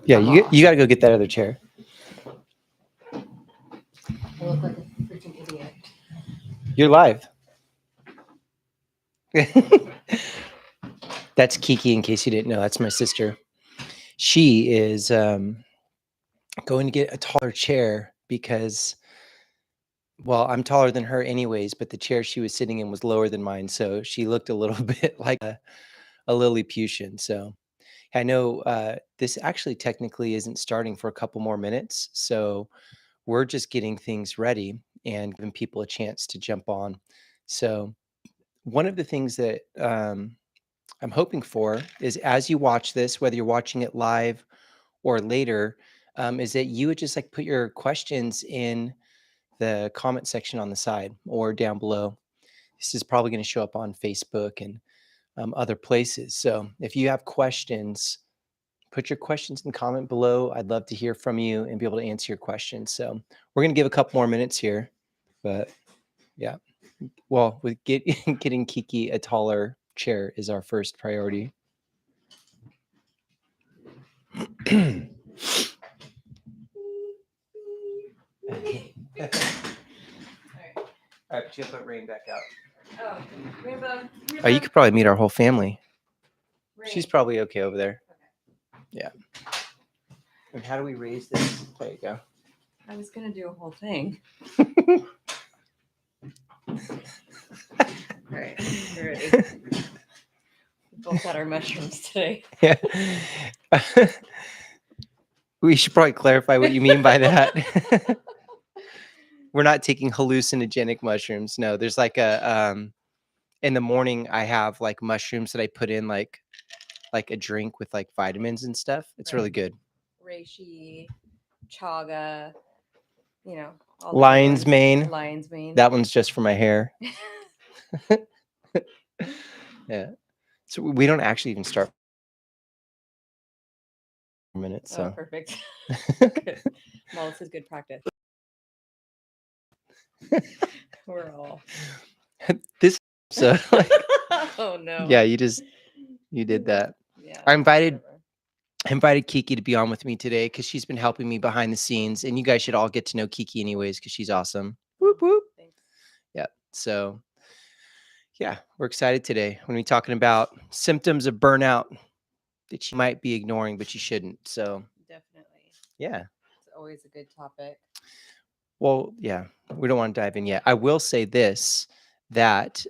Yeah, you got to go get that other chair. I look like a freaking idiot. You're live. That's Kiki, in case you didn't know. That's my sister. She is going to get a taller chair because, well, I'm taller than her anyways, but the chair she was sitting in was lower than mine. So she looked a little bit like a Lilliputian. So I know this actually technically isn't starting for a couple more minutes. So we're just getting things ready and giving people a chance to jump on. So one of the things that I'm hoping for is, as you watch this, whether you're watching it live or later, is that you would just like put your questions in the comment section on the side or down below. This is probably going to show up on Facebook and other places. So if you have questions, put your questions in the comment below. I'd love to hear from you and be able to answer your questions. So we're going to give a couple more minutes here, but yeah. Well, with getting Kiki a taller chair is our first priority. Okay. All right, but you have to put Rain back out. Oh, Rainbow. Oh, you could probably meet our whole family. Rain. She's probably okay over there. Okay. Yeah. And how do we raise this? There you go. I was gonna do a whole thing. All right, we're ready. We both got our mushrooms today. Yeah. We should probably clarify what you mean by that. We're not taking hallucinogenic mushrooms. No, there's like a in the morning I have like mushrooms that I put in like a drink with like vitamins and stuff. It's really good. Reishi, chaga, you know, all Lion's mane. Lion's mane. That one's just for my hair. Yeah. So we don't actually even start for minutes. So perfect. Good. Well, this is good practice. We're all. This so like, oh no. yeah, you did that. Yeah. I invited Kiki to be on with me today because she's been helping me behind the scenes, and you guys should all get to know Kiki anyways because she's awesome. Whoop whoop. Thanks. Yeah. So yeah, we're excited today. We're going to be talking about symptoms of burnout that you might be ignoring, but you shouldn't. So Definitely. yeah. It's always a good topic. Well, yeah, we don't want to dive in yet. I will say this, that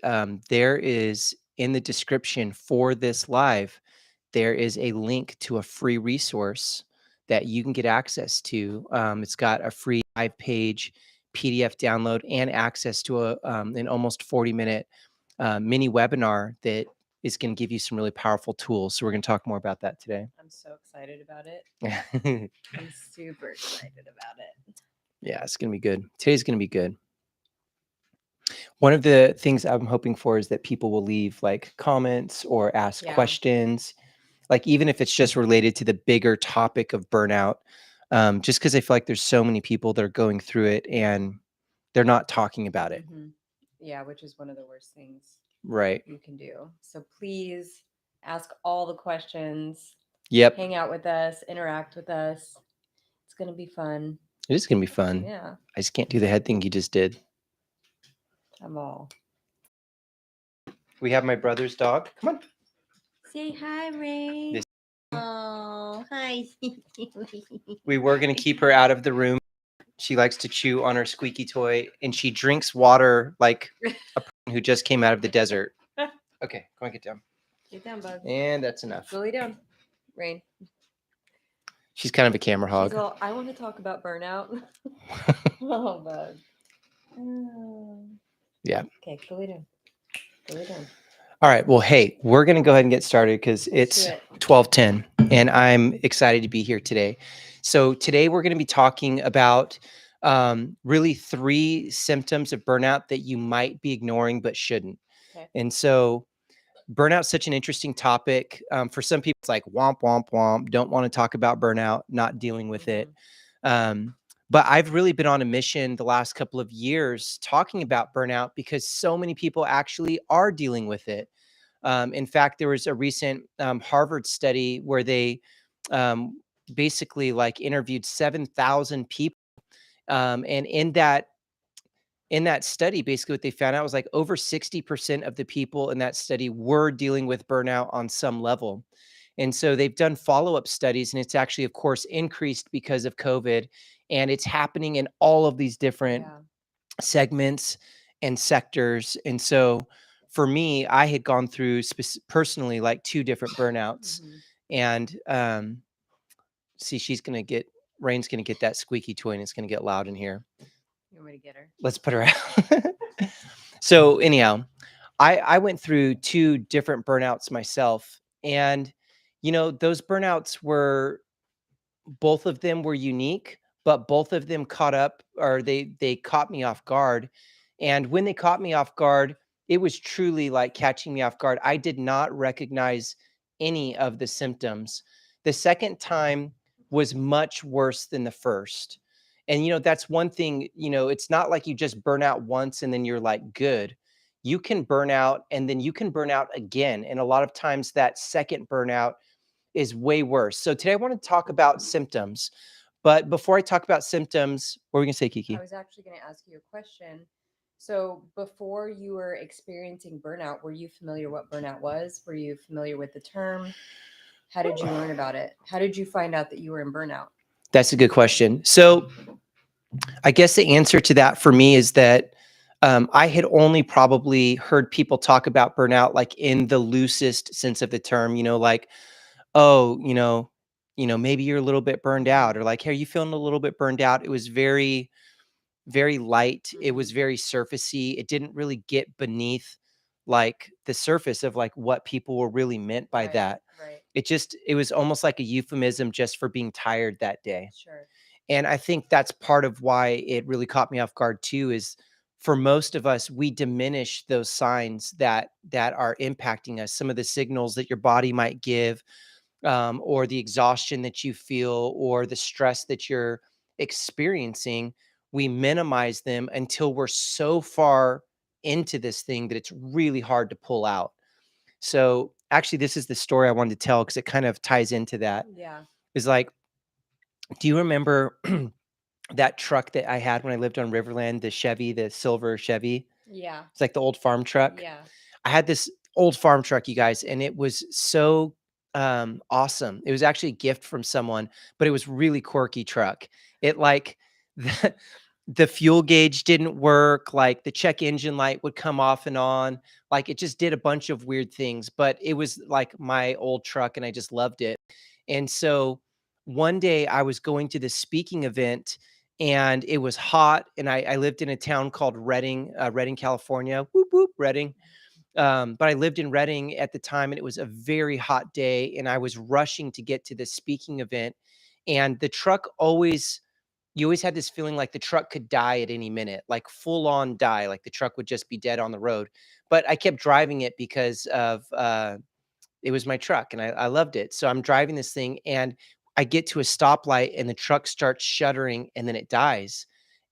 there is in the description for this live, there is a link to a free resource that you can get access to. It's got a free 5-page PDF download and access to an almost 40-minute mini webinar that is going to give you some really powerful tools. So we're going to talk more about that today. I'm so excited about it. I'm super excited about it. Yeah, it's going to be good. Today's going to be good. One of the things I'm hoping for is that people will leave like comments or ask questions, like even if it's just related to the bigger topic of burnout, just because I feel like there's so many people that are going through it and they're not talking about it. Mm-hmm. Yeah, which is one of the worst things you can do. So please ask all the questions. Yep. Hang out with us, interact with us. It's going to be fun. It is going to be fun. Yeah. I just can't do the head thing you just did. I'm all. We have my brother's dog. Come on. Say hi, Ray. Oh, hi. We were going to keep her out of the room. She likes to chew on her squeaky toy, and she drinks water like a person who just came out of the desert. Okay, come on, get down. Get down, bud. And that's enough. Go lay down, Rain. She's kind of a camera hog. She's all, I want to talk about burnout. Oh, bud. Yeah. Okay, go lay down. Go lay down. All right. Well, hey, we're going to go ahead and get started because it's 12:10 and I'm excited to be here today. So today we're going to be talking about really 3 symptoms of burnout that you might be ignoring but shouldn't. Okay. And so burnout's such an interesting topic. For some people, it's like womp, womp, womp. Don't want to talk about burnout, not dealing with it. But I've really been on a mission the last couple of years talking about burnout because so many people actually are dealing with it. In fact, there was a recent Harvard study where they basically like interviewed 7,000 people. And in that study, basically what they found out was like over 60% of the people in that study were dealing with burnout on some level. And so they've done follow-up studies, and it's actually, of course, increased because of COVID. And it's happening in all of these different Yeah. segments and sectors. And so for me, I had gone through personally like two different burnouts. Hmm. And see, Rain's gonna get that squeaky toy, and it's gonna get loud in here. You want me to get her? Let's put her out. So anyhow, I went through two different burnouts myself. And, those burnouts were, both of them were unique, but both of them caught up, or they caught me off guard. And when they caught me off guard, it was truly like catching me off guard. I did not recognize any of the symptoms. The second time was much worse than the first. And that's one thing, it's not like you just burn out once and then you're like good. You can burn out and then you can burn out again. And a lot of times that second burnout is way worse. So today I want to talk about symptoms. But before I talk about symptoms, what were we going to say, I Kiki? was actually going to ask you a question. So, before you were experiencing burnout, were you familiar what burnout was? Were you familiar with the term? How did you learn about it? How did you find out that you were in burnout? That's a good question. So I guess the answer to that for me is that I had only probably heard people talk about burnout like in the loosest sense of the term, like, oh, maybe you're a little bit burned out, or like, hey, are you feeling a little bit burned out? It was very, very light. It was very surfacey. It didn't really get beneath like the surface of like what people were really meant by Right, that. right. It was almost like a euphemism just for being tired that day. Sure. And I think that's part of why it really caught me off guard too, is for most of us, we diminish those signs that are impacting us, some of the signals that your body might give, or the exhaustion that you feel, or the stress that you're experiencing. We minimize them until we're so far into this thing that it's really hard to pull out. So actually, this is the story I wanted to tell because it kind of ties into that. Yeah. Is like, do you remember that truck that I had when I lived on Riverland, the Chevy, the silver Chevy? Yeah. It's like the old farm truck. Yeah. I had this old farm truck, you guys, and it was so awesome. It was actually a gift from someone, but it was really quirky truck. It like the, the fuel gauge didn't work, like the check engine light would come off and on. Like it just did a bunch of weird things, but it was like my old truck and I just loved it. And so one day I was going to this speaking event and it was hot. And I lived in a town called Redding, Redding, California. Whoop, whoop, Redding. But I lived in Redding at the time and it was a very hot day. And I was rushing to get to this speaking event. And the truck always, you always had this feeling like the truck could die at any minute, like full on die, like the truck would just be dead on the road. But I kept driving it because of, it was my truck and I loved it. So I'm driving this thing and I get to a stoplight and the truck starts shuddering and then it dies.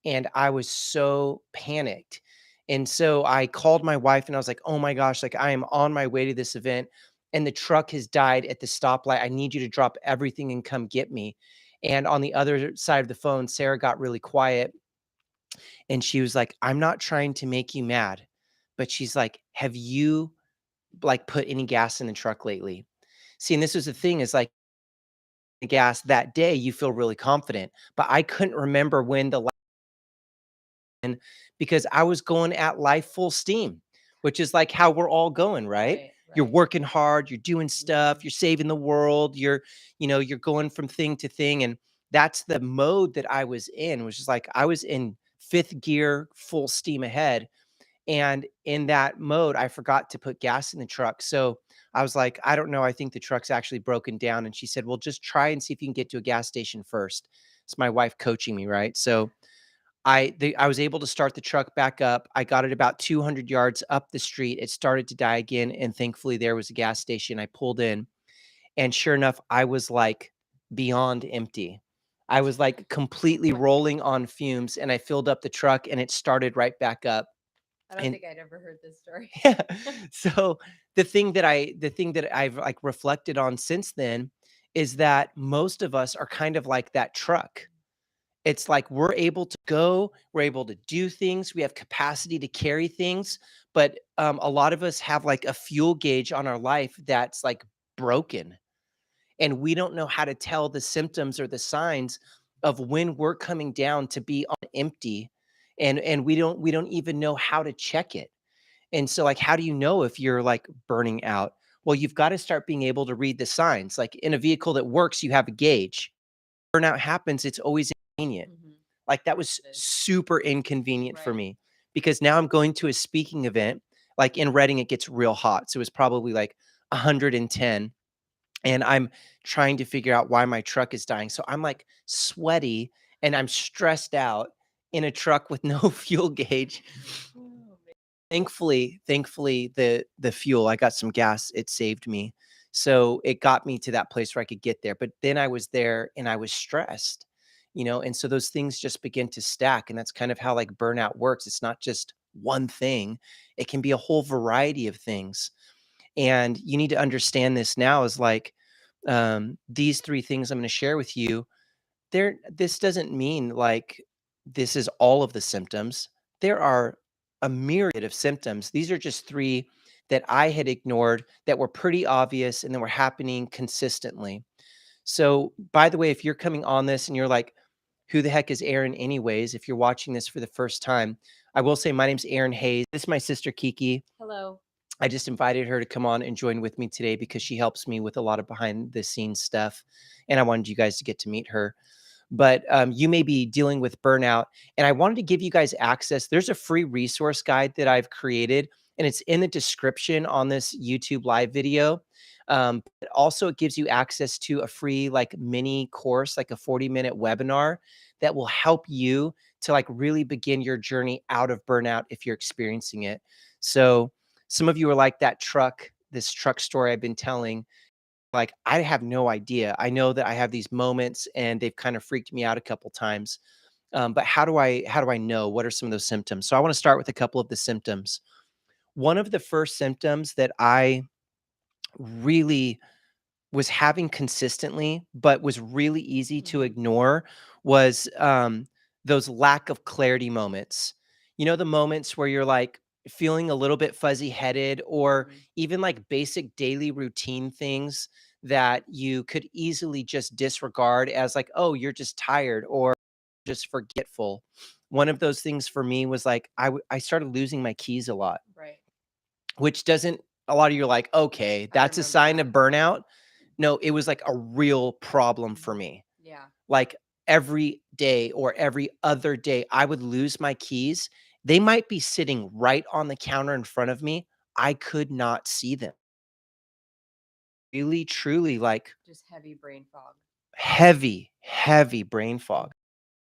And I was so panicked. And so I called my wife and I was like, oh my gosh, like I am on my way to this event and the truck has died at the stoplight. I need you to drop everything and come get me. And on the other side of the phone, Sarah got really quiet and she was like, I'm not trying to make you mad, but she's like, have you like put any gas in the truck lately? See, and this was the thing is like the gas that day, you feel really confident, but I couldn't remember when the because I was going at life full steam, which is like how we're all going, right? Right. You're Right. working hard, you're doing stuff, you're saving the world, you're going from thing to thing. And that's the mode that I was in, which is like I was in fifth gear, full steam ahead. And in that mode, I forgot to put gas in the truck. So I was like, I don't know. I think the truck's actually broken down. And she said, well, just try and see if you can get to a gas station first. It's my wife coaching me, right? So I was able to start the truck back up. I got it about 200 yards up the street. It started to die again. And thankfully, there was a gas station. I pulled in. And sure enough, I was like beyond empty. I was like completely rolling on fumes. And I filled up the truck and it started right back up. I don't And think I'd ever heard this story. yeah. So the thing that I've like reflected on since then is that most of us are kind of like that truck. It's like we're able to go, we're able to do things, we have capacity to carry things, but a lot of us have like a fuel gauge on our life that's like broken, and we don't know how to tell the symptoms or the signs of when we're coming down to be on empty, and we don't even know how to check it. And so, like, how do you know if you're like burning out? Well, you've got to start being able to read the signs. Like in a vehicle that works, you have a gauge. Burnout happens, it's always inconvenient. Mhm. Like that Yes, was it is. super inconvenient for Right. me because now I'm going to a speaking event. Like in Reading, it gets real hot. So it was probably like 110, and I'm trying to figure out why my truck is dying. So I'm like sweaty and I'm stressed out in a truck with no fuel gauge. Oh, man. Thankfully, the fuel, I got some gas, it saved me. So it got me to that place where I could get there. But then I was there and I was stressed, and so those things just begin to stack. And that's kind of how like burnout works. It's not just one thing, it can be a whole variety of things. And you need to understand this now is like these three things I'm going to share with you. This doesn't mean like this is all of the symptoms. There are a myriad of symptoms. These are just three that I had ignored that were pretty obvious and that were happening consistently. So, by the way, if you're coming on this and you're like, who the heck is Aaron, anyways? If you're watching this for the first time, I will say my name's Aaron Hayes. This is my sister Kiki. Hello. I just invited her to come on and join with me today because she helps me with a lot of behind the scenes stuff. And I wanted you guys to get to meet her. But you may be dealing with burnout. And I wanted to give you guys access. There's a free resource guide that I've created, and it's in the description on this YouTube live video. But also, it gives you access to a free, like, mini course, like a 40-minute webinar that will help you to, like, really begin your journey out of burnout if you're experiencing it. So, some of you are like that truck, this truck story I've been telling. Like, I have no idea. I know that I have these moments and they've kind of freaked me out a couple times. But how do I know? What are some of those symptoms? So I want to start with a couple of the symptoms. One of the first symptoms that I really was having consistently, but was really easy to Mhm. ignore was those lack of clarity moments. The moments where you're like feeling a little bit fuzzy headed, or Mhm. even like basic daily routine things that you could easily just disregard as like, oh, you're just tired or just forgetful. One of those things for me was like I started losing my keys a lot, Right. which doesn't, a lot of you are like, okay, I that's a remember sign of that. burnout. No, it was like a real problem for Mhm. me. Yeah. Like every day or every other day, I would lose my keys. They might be sitting right on the counter in front of me. I could not see them. Really, truly like Just heavy brain fog. heavy, heavy brain fog.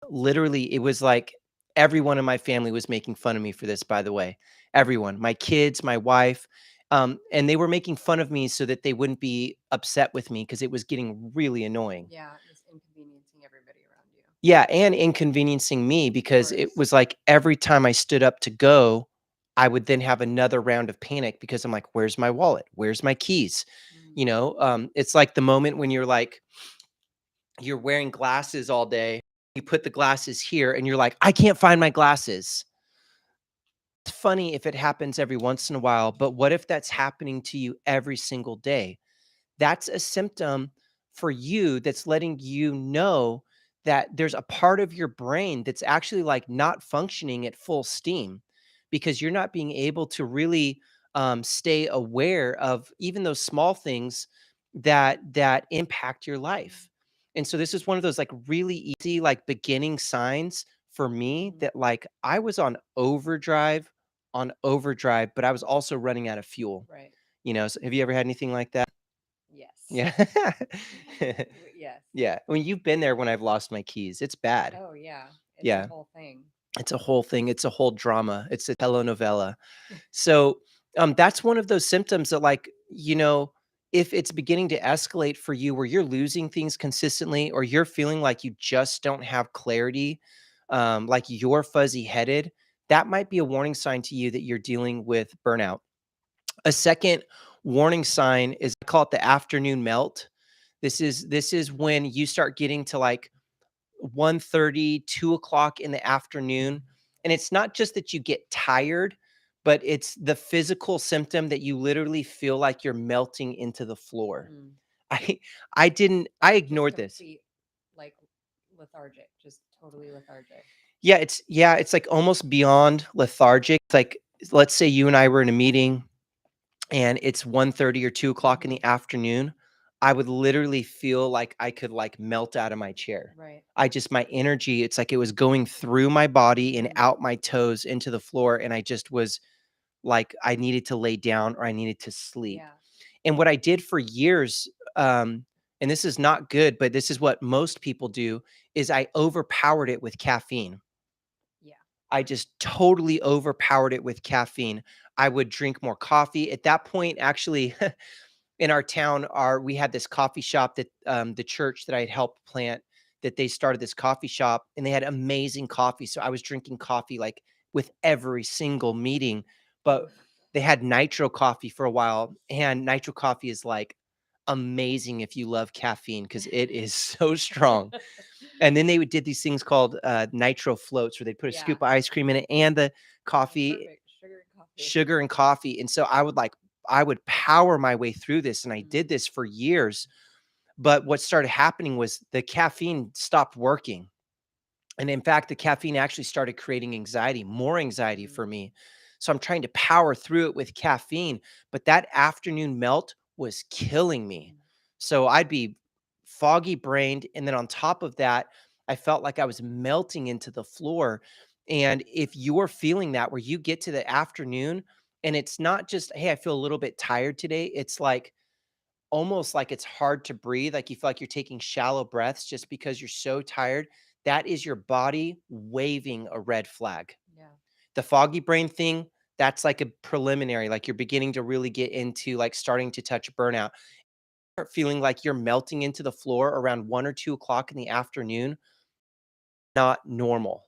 Literally, it was like everyone in my family was making fun of me for this, by the way. Everyone, my kids, my wife, and they were making fun of me so that they wouldn't be upset with me because it was getting really annoying. Yeah, just inconveniencing everybody around you. Yeah, and inconveniencing me Of because it course. was like every time I stood up to go, I would then have another round of panic because I'm like, "Where's my wallet? Where's my keys?" Mm. It's like the moment when you're like, you're wearing glasses all day, you put the glasses here, and you're like, "I can't find my glasses." It's funny if it happens every once in a while, but what if that's happening to you every single day? That's a symptom for you that's letting you know that there's a part of your brain that's actually like not functioning at full steam because you're not being able to really stay aware of even those small things that impact your life. And so this is one of those like really easy like beginning signs for me Mhm. that like I was on overdrive, but I was also running out of fuel. Right. So have you ever had anything like that? Yes. Yeah. Yes. Yeah. I mean, you've been there when I've lost my keys. It's bad. Oh, yeah. It's a Yeah. whole thing. It's a whole thing. It's a whole drama. It's a telenovela. So, that's one of those symptoms that, like, if it's beginning to escalate for you where you're losing things consistently or you're feeling like you just don't have clarity, like you're fuzzy headed, that might be a warning sign to you that you're dealing with burnout. A second warning sign is, I call it the afternoon melt. This is when you start getting to like 1:30, 2 o'clock in the afternoon. And it's not just that you get tired, but it's the physical symptom that you literally feel like you're melting into the floor. Mm. I I Just ignored this. complete, like, lethargic, just totally lethargic. It's like almost beyond lethargic. It's like, let's say you and I were in a meeting and it's 1:30 or 2 o'clock in Mhm. the afternoon. I would literally feel like I could like melt out of my chair. Right. My energy, it's like it was going through my body and Mhm. out my toes into the floor. And I just was like, I needed to lay down or I needed to sleep. Yeah. And what I did for years, and this is not good, but this is what most people do, is I overpowered it with caffeine. Yeah. I just totally overpowered it with caffeine. I would drink more coffee. At that point, actually, in our town, our we had this coffee shop that the church that I had helped plant, that they started this coffee shop and they had amazing coffee. So I was drinking coffee like with every single meeting, but Oof. they had nitro coffee for a while, and nitro coffee is like amazing if you love caffeine because it is so strong. And then they would did these things called nitro floats where they put a Yeah. scoop of ice cream in it and the Oh, coffee, perfect. Sugar and coffee. sugar and coffee. And so I would power my way through this, and I Mm. did this for years. But what started happening was the caffeine stopped working. And in fact, the caffeine actually started creating anxiety, more anxiety Mhm. for me. So I'm trying to power through it with caffeine, but that afternoon melt was killing me. Mhm. So I'd be foggy brained. And then on top of that, I felt like I was melting into the floor. And if you're feeling that, where you get to the afternoon and it's not just, hey, I feel a little bit tired today, it's like, almost like it's hard to breathe, like you feel like you're taking shallow breaths just because you're so tired. That is your body waving a red flag. Yeah. The foggy brain thing, that's like a preliminary, like you're beginning to really get into like starting to touch burnout. Start feeling like you're melting into the floor around 1 or 2 o'clock in the afternoon, not normal.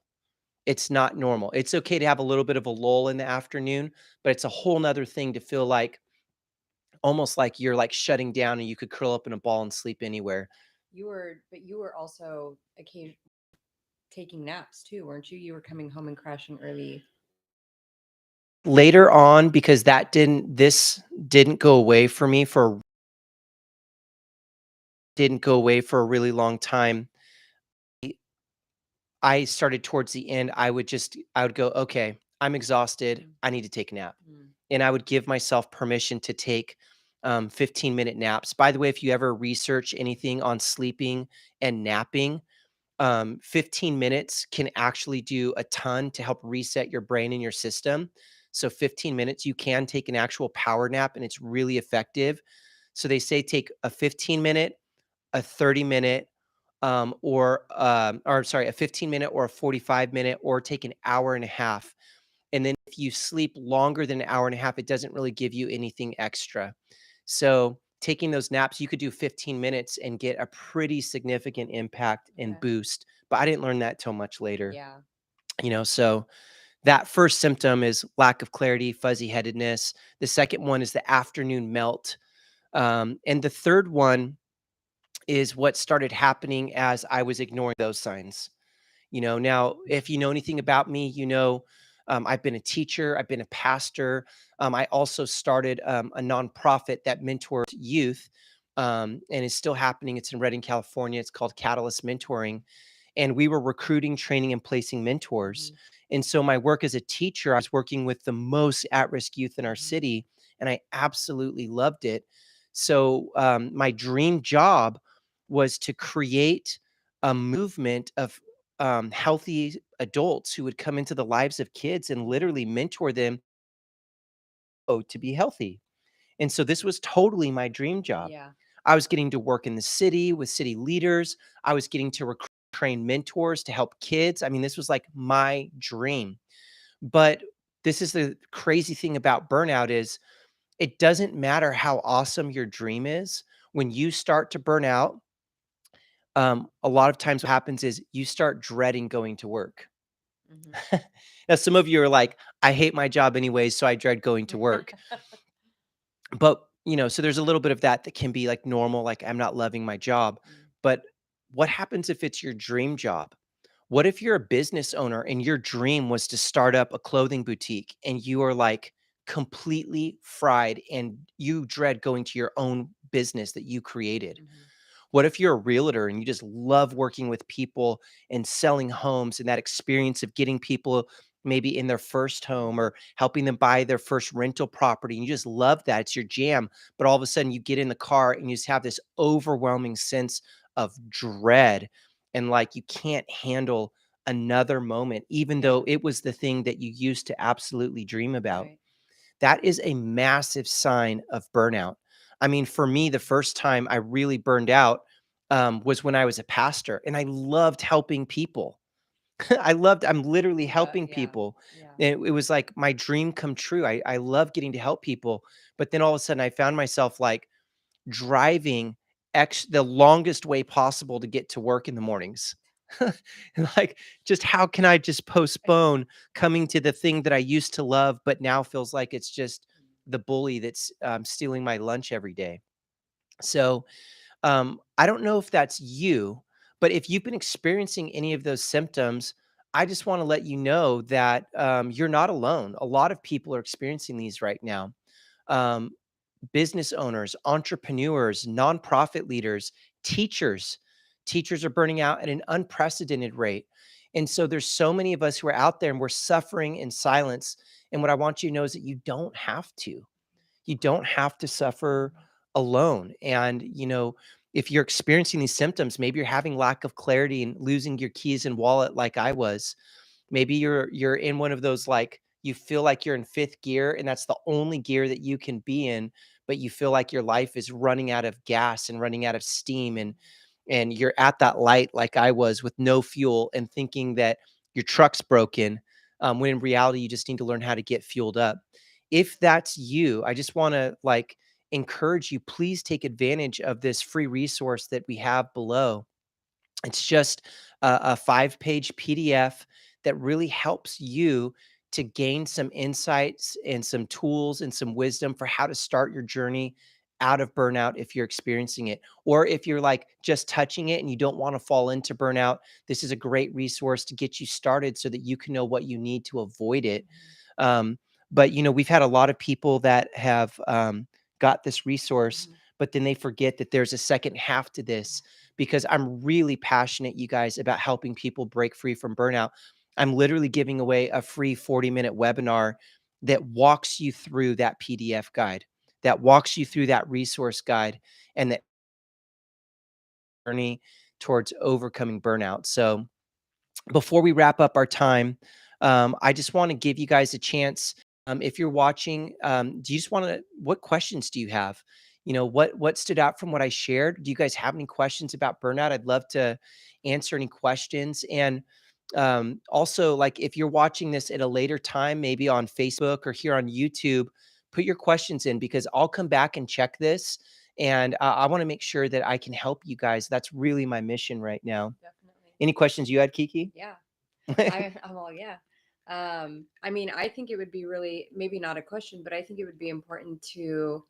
It's not normal. It's okay to have a little bit of a lull in the afternoon, but it's a whole nother thing to feel like almost like you're like shutting down and you could curl up in a ball and sleep anywhere. You were also occasion taking naps too, weren't you? You were coming home and crashing early. Later on, because this didn't go away for me for didn't go away for a really long time. I started towards the end, I would go, "Okay, I'm exhausted. Mm. I need to take a nap." Mm. And I would give myself permission to take 15-minute naps. By the way, if you ever research anything on sleeping and napping, 15 minutes can actually do a ton to help reset your brain and your system. So 15 minutes, you can take an actual power nap and it's really effective. So they say take a 15-minute, a 30-minute, or sorry, a 15-minute or a 45-minute, or take an hour and a half. And then if you sleep longer than an hour and a half, it doesn't really give you anything extra. So taking those naps, you could do 15 minutes and get a pretty significant impact and Okay. boost. But I didn't learn that till much later, Yeah. so that first symptom is lack of clarity, fuzzy headedness. The second one is the afternoon melt. And the third one is what started happening as I was ignoring those signs. Now, if you know anything about me, I've been a teacher, I've been a pastor. I also started a nonprofit that mentors youth, and is still happening. It's in Redding, California. It's called Catalyst Mentoring, and we were recruiting, training, and placing mentors. Mhm. And so my work as a teacher, I was working with the most at-risk youth in our Mhm. city, and I absolutely loved it. So my dream job was to create a movement of healthy adults who would come into the lives of kids and Mhm. literally mentor them to be healthy. And so this was totally my dream job. Yeah. I was getting to work in the city with city leaders. I was getting to train mentors to help kids. I mean, this was like my dream. But this is the crazy thing about burnout is it doesn't matter how awesome your dream is. When you start to burn out, a lot of times what happens is you start dreading going to work. Mhm. Now, some of you are like, I hate my job anyways, so I dread going to work. But so there's a little bit of that that can be like normal, like I'm not loving my job. Mm. But what happens if it's your dream job? What if you're a business owner and your dream was to start up a clothing boutique and you are like completely fried and you dread going to your own business that you created? Mhm. What if you're a realtor and you just love working with people and selling homes and that experience of getting people maybe in their first home or helping them buy their first rental property and you just love that, it's your jam, but all of a sudden you get in the car and you just have this overwhelming sense of dread and like you can't handle another moment even Yeah. though it was the thing that you used to absolutely dream about. Right. That is a massive sign of burnout. I mean, for me, the first time I really burned out was when I was a pastor and I loved helping people. I'm literally helping Yeah. people. Yeah. It was like my dream come true. I love getting to help people. But then all of a sudden I found myself like driving the longest way possible to get to work in the mornings. And like, just how can I just postpone coming to the thing that I used to love, but now feels like it's just the bully that's stealing my lunch every day. So I don't know if that's you, but if you've been experiencing any of those symptoms, I just want to let you know that you're not alone. A lot of people are experiencing these right now. Um, Business owners, entrepreneurs, nonprofit leaders, teachers. Teachers are burning out at an unprecedented rate. And so there's so many of us who are out there and we're suffering in silence. And what I want you to know is that you don't have to. You don't have to suffer alone. And, if you're experiencing these symptoms, maybe you're having lack of clarity and losing your keys and wallet like I was. Maybe you're in one of those, like, you feel like you're in 5th gear and that's the only gear that you can be in, but you feel like your life is running out of gas and running out of steam and you're at that light like I was with no fuel and thinking that your truck's broken, when in reality you just need to learn how to get fueled up. If that's you, I just want to like encourage you, please take advantage of this free resource that we have below. It's just a 5-page PDF that really helps you to gain some insights and some tools and some wisdom for how to start your journey out of burnout if you're experiencing it. Or if you're like just touching it and you don't want to fall into burnout, this is a great resource to get you started so that you can know what you need to avoid it. Mhm. Um, but we've had a lot of people that have got this resource, Mhm. but then they forget that there's a second half to this because I'm really passionate, you guys, about helping people break free from burnout. I'm literally giving away a free 40-minute webinar that walks you through that PDF guide, that walks you through that resource guide, and that journey towards overcoming burnout. So, before we wrap up our time, I just want to give you guys a chance. If you're watching, do you just want to? What questions do you have? What stood out from what I shared? Do you guys have any questions about burnout? I'd love to answer any questions. And also, like if you're watching this at a later time, maybe on Facebook or here on YouTube, put your questions in because I'll come back and check this. And I want to make sure that I can help you guys. That's really my mission right now. Definitely. Any questions you had, Kiki? Yeah. I'm all yeah. I mean, I think it would be really maybe not a question, but I think it would be important to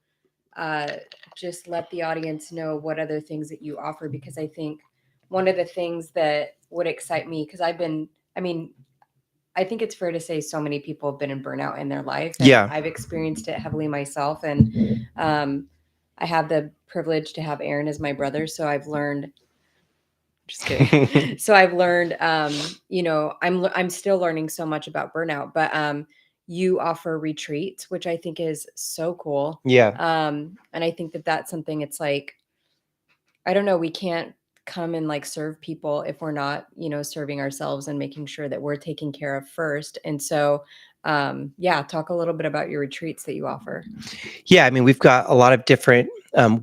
uh, just let the audience know what other things that you offer because I think one of the things that would excite me because I mean, I think it's fair to say so many people have been in burnout in their life, and Yeah. I've experienced it heavily myself. And I have the privilege to have Aaron as my brother, so I've learned just kidding. So I've learned, I'm still learning so much about burnout, but you offer retreats, which I think is so cool. Yeah. And I think that that's something. It's like I don't know, we can't come and like serve people if we're not, serving ourselves and making sure that we're taken care of first. And so, yeah, talk a little bit about your retreats that you offer. Yeah, I mean, we've got a lot of different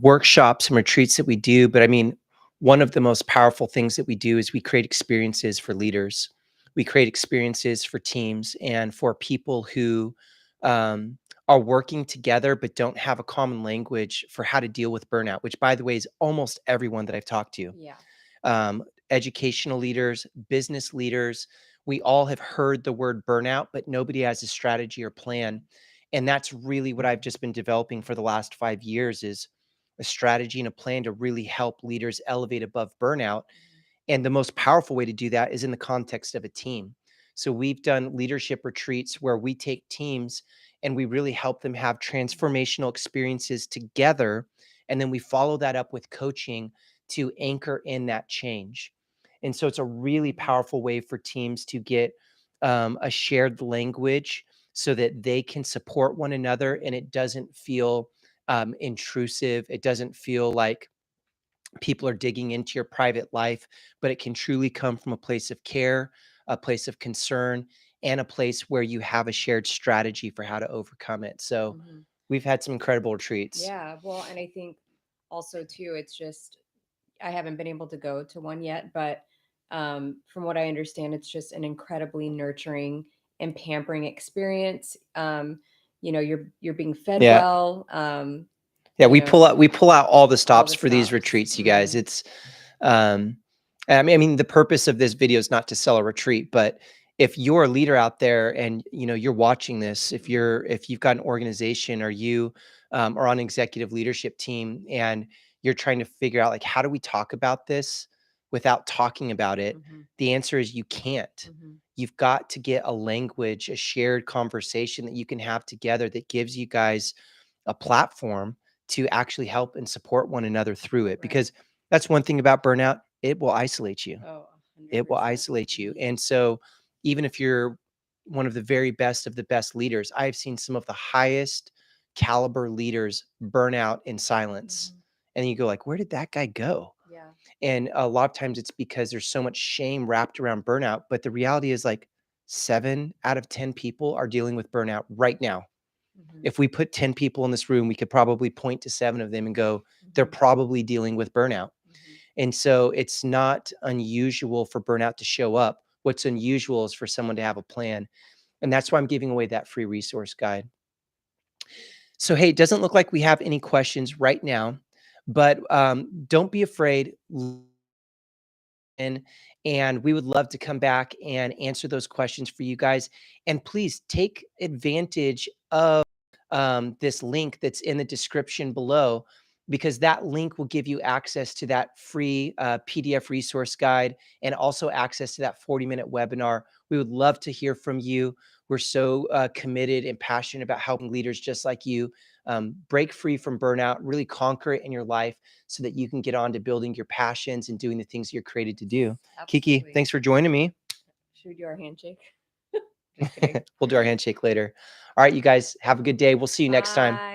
workshops and retreats that we do, but I mean, one of the most powerful things that we do is we create experiences for leaders. We create experiences for teams and for people who are working together but don't have a common language for how to deal with burnout, which, by the way, is almost everyone that I've talked to. Yeah. Educational leaders, business leaders. We all have heard the word burnout, but nobody has a strategy or plan. And that's really what I've just been developing for the last 5 years, is a strategy and a plan to really help leaders elevate above burnout. And the most powerful way to do that is in the context of a team. So we've done leadership retreats where we take teams and we really help them have transformational experiences together. And then we follow that up with coaching to anchor in that change. And so it's a really powerful way for teams to get a shared language so that they can support one another and it doesn't feel intrusive. It doesn't feel like people are digging into your private life, but it can truly come from a place of care, a place of concern, and a place where you have a shared strategy for how to overcome it. So we've had some incredible retreats. Yeah. Well, and I think also too, it's just, I haven't been able to go to one yet, but from what I understand, it's just an incredibly nurturing and pampering experience. You're being fed Yeah. well. Yeah, we pull out all the stops the for these stops. retreats, you guys. It's I mean, the purpose of this video is not to sell a retreat, but if you're a leader out there and you're watching this, if you've got an organization or you are on an executive leadership team and you're trying to figure out, like, how do we talk about this without talking about it? The answer is you can't. You've got to get a language, a shared conversation that you can have together that gives you guys a platform to actually help and support one another through it. Because that's one thing about burnout, it will isolate you. Oh, It will 100%. isolate you. And so even if you're one of the very best of the best leaders, I've seen some of the highest caliber leaders burn out in silence. And you go like, where did that guy go? Yeah. And a lot of times it's because there's so much shame wrapped around burnout. But the reality is, like, 7 out of 10 people are dealing with burnout right now. If we put 10 people in this room, we could probably point to 7 of them and go, they're probably dealing with burnout. And so it's not unusual for burnout to show up. What's unusual is for someone to have a plan. And that's why I'm giving away that free resource guide. So, hey, it doesn't look like we have any questions right now, but don't be afraid. And we would love to come back and answer those questions for you guys. And please take advantage of this link that's in the description below, because that link will give you access to that free PDF resource guide and also access to that 40-minute webinar. We would love to hear from you. We're so committed and passionate about helping leaders just like you break free from burnout, really conquer it in your life so that you can get on to building your passions and doing the things you're created to do. Absolutely. Kiki, thanks for joining me. Should we do our handshake? Just kidding. We'll do our handshake later. All right, you guys, have a good day. We'll see you next time. Bye.